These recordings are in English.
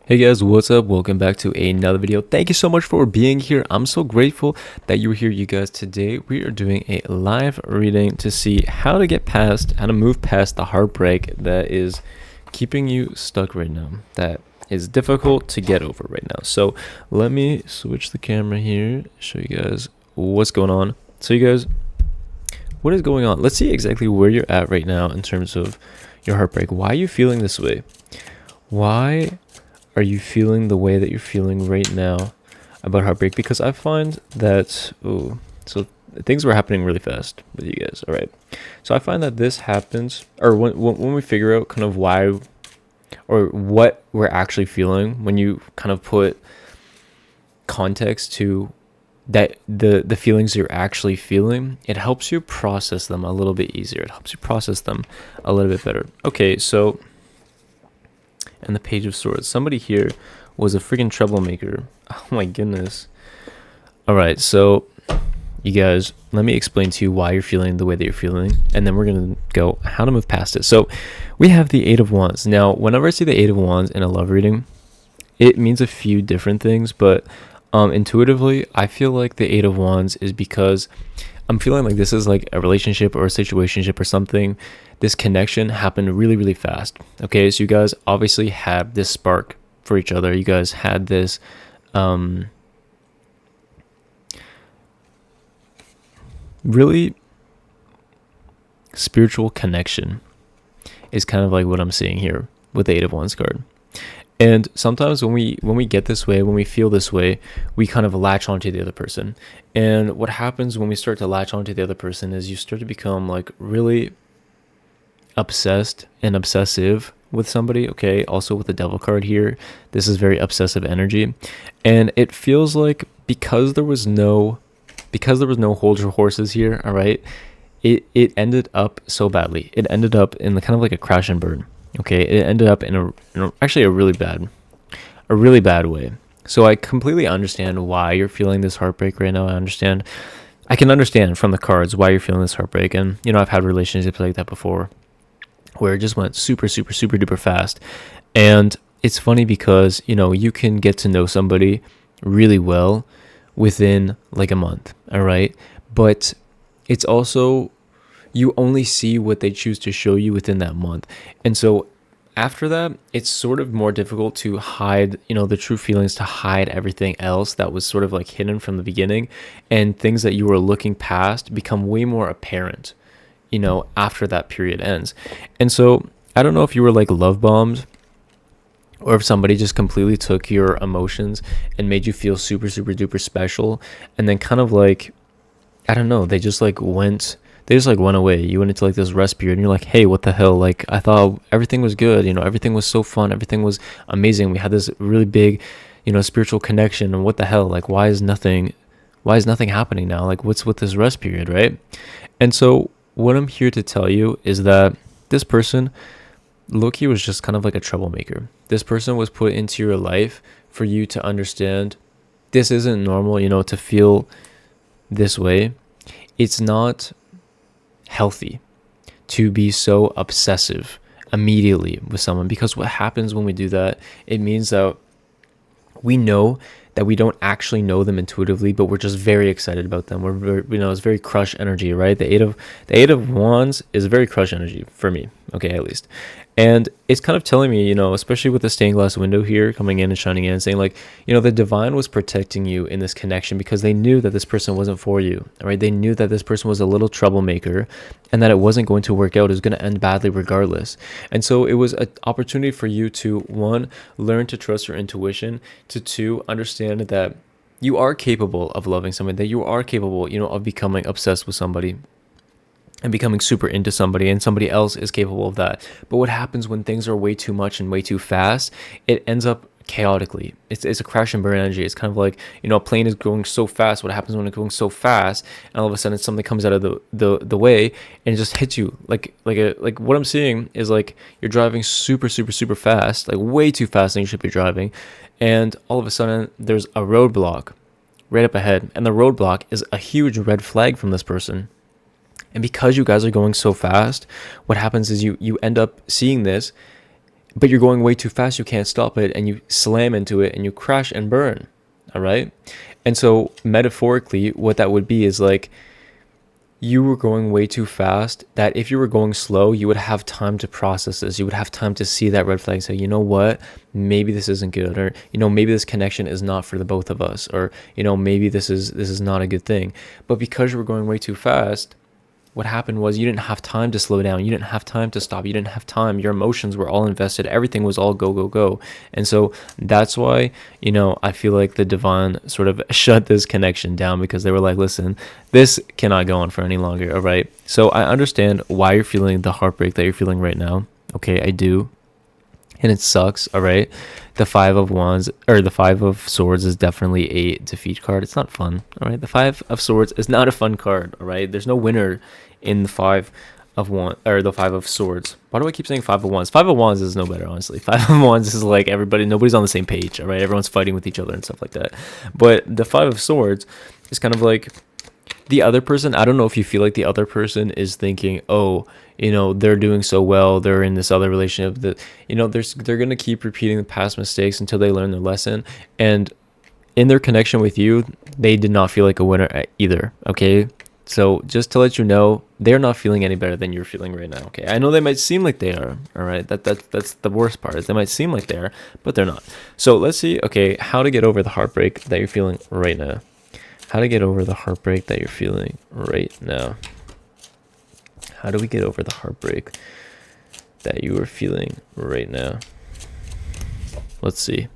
Hey guys, what's up? Welcome back to another video. Thank you so much for being here. I'm so grateful that you were here, you guys. Today we are doing a live reading to see how to move past the heartbreak that is keeping you stuck right now, that is difficult to get over right now. So let me switch the camera here, show you guys what's going on. So you guys, what is going on? Let's see exactly where you're at right now in terms of your heartbreak. Why are you feeling this way? Why are you feeling the way that you're feeling right now about heartbreak? Because I find that, so things were happening really fast with you guys. All right. So I find that this happens, or when we figure out kind of why or what we're actually feeling, when you kind of put context to that, the feelings you're actually feeling, it helps you process them a little bit easier. It helps you process them a little bit better. Okay. So, and the Page of Swords. Somebody here was a freaking troublemaker. Oh my goodness. All right, so you guys, let me explain to you why you're feeling the way that you're feeling, and then we're going to go how to move past it. So we have the Eight of Wands. Now, whenever I see the Eight of Wands in a love reading, it means a few different things, but intuitively, I feel like the Eight of Wands is because I'm feeling like this is like a relationship or a situationship or something. This connection happened really, really fast. Okay, so you guys obviously had this spark for each other. You guys had this really spiritual connection is kind of like what I'm seeing here with the Eight of Wands card. And sometimes when we get this way, when we feel this way, we kind of latch onto the other person. And what happens when we start to latch onto the other person is you start to become like really obsessed and obsessive with somebody. Okay, also with the Devil card here, this is very obsessive energy. And it feels like because there was no hold your horses here, all right, it ended up so badly. It ended up in the kind of like a crash and burn. Okay, it ended up in actually a really bad way. So I completely understand why you're feeling this heartbreak right now. I can understand from the cards why you're feeling this heartbreak. And, you know, I've had relationships like that before where it just went super, super, super duper fast. And it's funny because, you know, you can get to know somebody really well within like a month, all right? But it's also, you only see what they choose to show you within that month. And so after that, it's sort of more difficult to hide, you know, the true feelings, to hide everything else that was sort of like hidden from the beginning, and things that you were looking past become way more apparent, you know, after that period ends. And so I don't know if you were like love bombed, or if somebody just completely took your emotions and made you feel super, super duper special. And then kind of like, I don't know, they just went away. You went into like this rest period and you're like, hey, what the hell? Like, I thought everything was good. You know, everything was so fun. Everything was amazing. We had this really big, you know, spiritual connection. And what the hell? Like, why is nothing happening now? Like, what's with this rest period, right? And so what I'm here to tell you is that this person, Loki, was just kind of like a troublemaker. This person was put into your life for you to understand this isn't normal, you know, to feel this way. It's not healthy to be so obsessive immediately with someone, because what happens when we do that, it means that we know that we don't actually know them intuitively, but we're just very excited about them. We're very, you know, it's very crush energy, right? The eight of wands is very crush energy for me, okay, at least. And it's kind of telling me, you know, especially with the stained glass window here coming in and shining in, saying like, you know, the divine was protecting you in this connection because they knew that this person wasn't for you, all right? They knew that this person was a little troublemaker and that it wasn't going to work out. It was going to end badly regardless. And so it was an opportunity for you to, one, learn to trust your intuition, to two, understand that you are capable of loving somebody, that you are capable, you know, of becoming obsessed with somebody and becoming super into somebody, and somebody else is capable of that. But what happens when things are way too much and way too fast, it ends up chaotically. It's a crash and burn energy. It's kind of like, you know, a plane is going so fast. What happens when it's going so fast and all of a sudden something comes out of the way and it just hits you like what I'm seeing is like you're driving super, super, super fast, like way too fast than you should be driving, and all of a sudden there's a roadblock right up ahead, and the roadblock is a huge red flag from this person. And because you guys are going so fast, what happens is you end up seeing this, but you're going way too fast. You can't stop it, and you slam into it and you crash and burn. All right. And so metaphorically, what that would be is like, you were going way too fast, that if you were going slow, you would have time to process this. You would have time to see that red flag and say, you know what, maybe this isn't good, or, you know, maybe this connection is not for the both of us, or, you know, maybe this is not a good thing. But because you were going way too fast, what happened was you didn't have time to slow down. You didn't have time to stop. You didn't have time. Your emotions were all invested. Everything was all go, go, go. And so that's why, you know, I feel like the divine sort of shut this connection down, because they were like, listen, this cannot go on for any longer. All right. So I understand why you're feeling the heartbreak that you're feeling right now. Okay, I do. And it sucks. All right. The Five of Wands, or the Five of Swords, is definitely a defeat card. It's not fun. All right. The Five of Swords is not a fun card. All right. There's no winner in the Five of Wands, or the Five of Swords. Why do I keep saying Five of Wands? Five of Wands is no better, honestly. Five of Wands is like nobody's on the same page. All right. Everyone's fighting with each other and stuff like that. But the Five of Swords is kind of like the other person. I don't know if you feel like the other person is thinking, oh, you know, they're doing so well, they're in this other relationship, that, you know, they're going to keep repeating the past mistakes until they learn their lesson. And in their connection with you, they did not feel like a winner either. Okay. So just to let you know, they're not feeling any better than you're feeling right now. Okay. I know they might seem like they are. All right. That's the worst part, is they might seem like they are, but they're not. So let's see, okay, how to get over the heartbreak that you're feeling right now. How to get over the heartbreak that you're feeling right now. How do we get over the heartbreak that you are feeling right now? Let's see.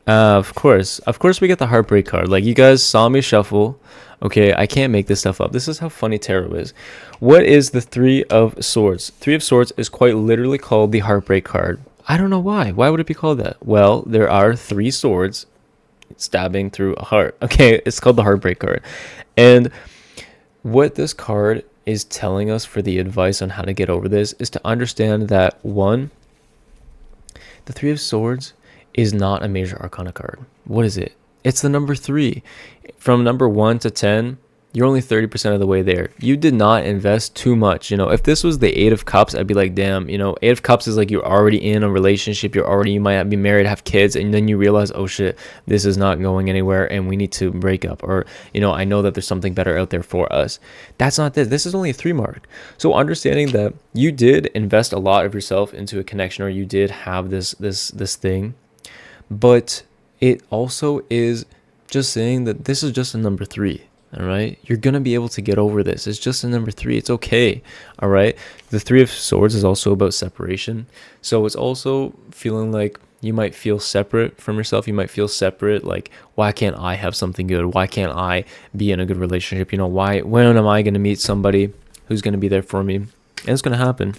Of course we get the heartbreak card. Like, you guys saw me shuffle. Okay, I can't make this stuff up. This is how funny tarot is. What is the Three of Swords? Three of Swords is quite literally called the heartbreak card. I don't know why. Why would it be called that? Well, there are three swords stabbing through a heart. Okay, it's called the heartbreak card. And what this card is telling us for the advice on how to get over this is to understand that, one, the Three of Swords is not a major arcana card. What is it? It's the number 3. From number 1 to 10, you're only 30% of the way there. You did not invest too much. You know, if this was the Eight of Cups, I'd be like, damn, you know, Eight of Cups is like you're already in a relationship. You might be married, have kids, and then you realize, oh shit, this is not going anywhere and we need to break up. Or, you know, I know that there's something better out there for us. That's not this. This is only a 3 mark. So understanding that you did invest a lot of yourself into a connection, or you did have this thing, but it also is just saying that this is just a number 3. All right, you're gonna be able to get over this. It's just a number 3. It's okay. All right, the Three of Swords is also about separation. So it's also feeling like you might feel separate from yourself. You might feel separate, like, why can't I have something good? Why can't I be in a good relationship? You know, when am I gonna meet somebody who's gonna be there for me? And it's gonna happen.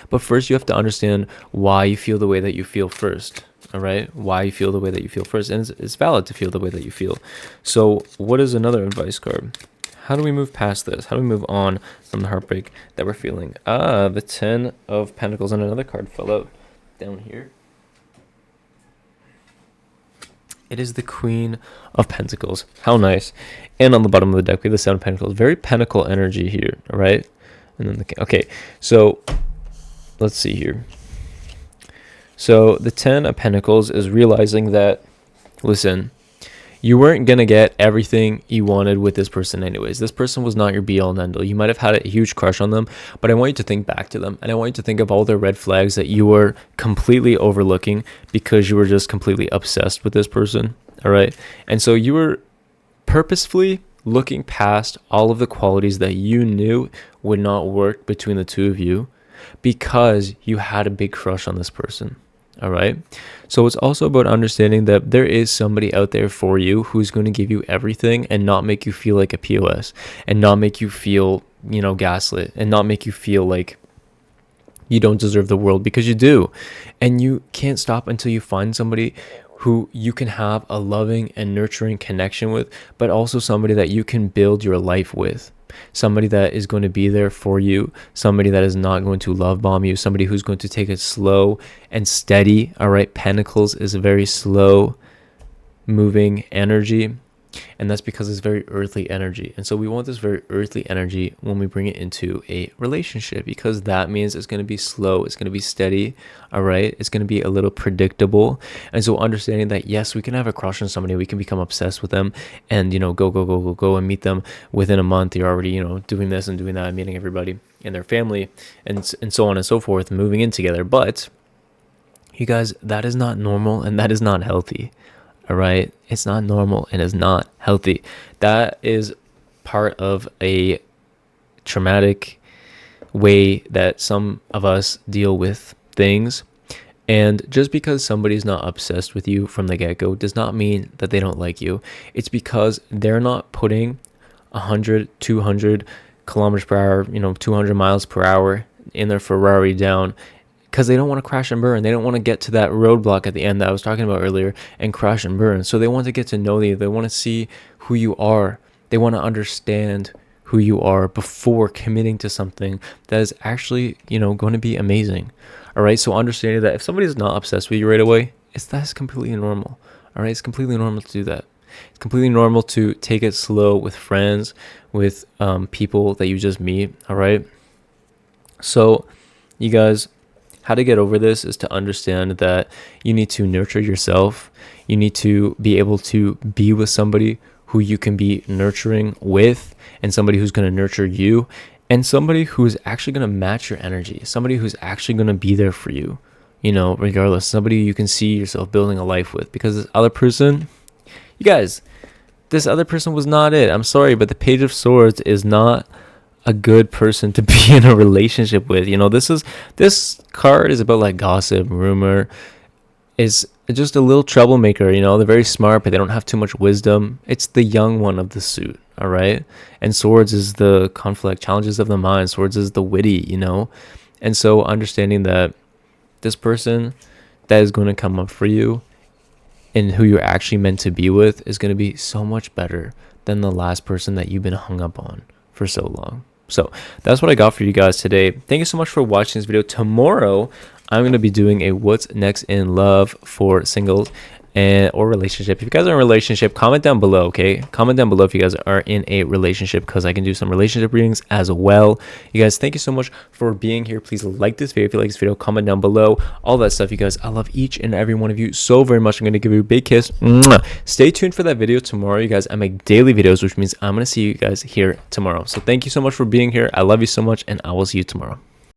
But first, you have to understand why you feel the way that you feel first. All right, why you feel the way that you feel first. And it's valid to feel the way that you feel. So what is another advice card? How do we move past this? How do we move on from the heartbreak that we're feeling? The 10 of Pentacles, and another card fell out down here. It is the Queen of Pentacles. How nice. And on the bottom of the deck, we have the Seven of Pentacles. Very pentacle energy here, all right? And then okay, so let's see here. So the 10 of Pentacles is realizing that, listen, you weren't going to get everything you wanted with this person anyways. This person was not your be-all and end-all. You might have had a huge crush on them, but I want you to think back to them. And I want you to think of all the red flags that you were completely overlooking because you were just completely obsessed with this person, all right? And so you were purposefully looking past all of the qualities that you knew would not work between the two of you because you had a big crush on this person. All right. So it's also about understanding that there is somebody out there for you who's going to give you everything and not make you feel like a POS, and not make you feel, you know, gaslit, and not make you feel like you don't deserve the world, because you do. And you can't stop until you find somebody who you can have a loving and nurturing connection with, but also somebody that you can build your life with. Somebody that is going to be there for you, somebody that is not going to love bomb you, somebody who's going to take it slow and steady. All right, Pentacles is a very slow moving energy. And that's because it's very earthly energy. And so we want this very earthly energy when we bring it into a relationship, because that means it's going to be slow, it's going to be steady, all right? It's going to be a little predictable. And so understanding that, yes, we can have a crush on somebody, we can become obsessed with them and, go and meet them within a month. You're already, doing this and doing that, and meeting everybody and their family and so on and so forth, moving in together. But you guys, that is not normal and that is not healthy. All right. It's not normal and it's not healthy. That is part of a traumatic way that some of us deal with things. And just because somebody's not obsessed with you from the get-go does not mean that they don't like you. It's because they're not putting 100, 200 kilometers per hour, 200 miles per hour in their Ferrari down, because they don't want to crash and burn. They don't want to get to that roadblock at the end that I was talking about earlier and crash and burn. So they want to get to know you. They want to see who you are. They want to understand who you are before committing to something that is actually, going to be amazing. All right. So understanding that if somebody's not obsessed with you right away, that's completely normal. All right. It's completely normal to do that. It's completely normal to take it slow with friends, with people that you just meet. All right. So you guys, how to get over this is to understand that you need to nurture yourself. You need to be able to be with somebody who you can be nurturing with, and somebody who's going to nurture you, and somebody who's actually going to match your energy, somebody who's actually going to be there for you, regardless, somebody you can see yourself building a life with. Because this other person, you guys, this other person was not it. I'm sorry, but the Page of Swords is not a good person to be in a relationship with. This card is about like gossip, rumor, is just a little troublemaker. They're very smart, but they don't have too much wisdom. It's the young one of the suit. All right. And Swords is the conflict, challenges of the mind. Swords is the witty, and so understanding that this person that is going to come up for you and who you're actually meant to be with is going to be so much better than the last person that you've been hung up on for so long. So that's what I got for you guys today. Thank you so much for watching this video. Tomorrow, I'm going to be doing a what's next in love for singles or relationship. If you guys are in a relationship, comment down below, okay? Comment down below if you guys are in a relationship, because I can do some relationship readings as well. You guys, thank you so much for being here. Please like this video. If you like this video, comment down below. All that stuff, you guys. I love each and every one of you so very much. I'm going to give you a big kiss. Mwah. Stay tuned for that video tomorrow, you guys. I make daily videos, which means I'm going to see you guys here tomorrow. So thank you so much for being here. I love you so much, and I will see you tomorrow.